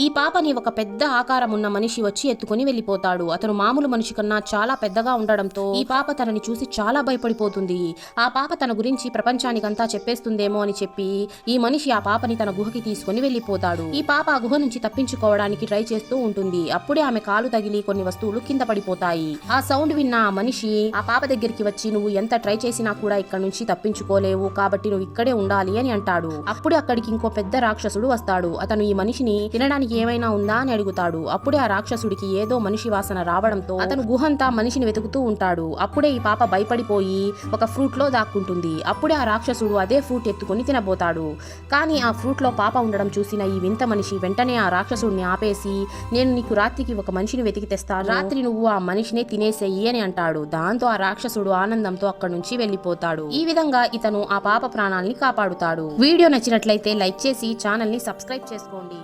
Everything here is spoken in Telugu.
ఈ పాపని ఒక పెద్ద ఆకారం ఉన్న మనిషి వచ్చి ఎత్తుకుని వెళ్లిపోతాడు. అతను మామూలు మనిషి కన్నా చాలా పెద్దగా ఉండడంతో ఈ పాప తనని చూసి చాలా భయపడిపోతుంది. ఆ పాప తన గురించి ప్రపంచానికంతా చెప్పేస్తుందేమో అని చెప్పి ఈ మనిషి ఆ పాపని తన గుహకి తీసుకుని వెళ్లిపోతాడు. ఈ పాప ఆ గుహ నుంచి తప్పించుకోవడానికి ట్రై చేస్తూ ఉంటుంది. అప్పుడే ఆమె కాలు తగిలి కొన్ని వస్తువులు కింద పడిపోతాయి. ఆ సౌండ్ విన్న ఆ మనిషి ఆ పాప దగ్గరికి వచ్చి, నువ్వు ఎంత ట్రై చేసినా కూడా ఇక్కడ నుంచి తప్పించుకోలేవు, కాబట్టి నువ్వు ఇక్కడే ఉండాలి అని అంటాడు. అప్పుడే అక్కడికి ఇంకో పెద్ద రాక్షసుడు వస్తాడు. అతను ఈ మనిషిని తినడానికి ఏమైనా ఉందా అని అడుగుతాడు. అప్పుడే ఆ రాక్షసుడికి ఏదో మనిషి వాసన రావడంతో అతను గుహంతా మనిషిని వెతుకుతూ ఉంటాడు. అప్పుడే ఈ పాప భయపడిపోయి ఒక ఫ్రూట్ లో దాక్కుంటుంది. అప్పుడే ఆ రాక్షసుడు అదే ఫ్రూట్ ఎత్తుకుని తినబోతాడు. కానీ ఆ ఫ్రూట్ లో పాప ఉండడం చూసిన ఈ వింత మనిషి వెంటనే ఆ రాక్షసుడిని ఆపేసి, నేను నీకు రాత్రికి ఒక మనిషిని వెతికి తెస్తాను, రాత్రి నువ్వు ఆ మనిషినే తినేసేయి అని అంటాడు. దాంతో ఆ రాక్షసుడు ఆనందంతో అక్కడి నుంచి వెళ్లిపోతాడు. ఈ విధంగా ఇతను ఆ పాప ప్రాణాల్ని కాపాడుతాడు. వీడియో నచ్చినట్లయితే లైక్ చేసి ఛానల్ ని సబ్స్క్రైబ్ చేసుకోండి.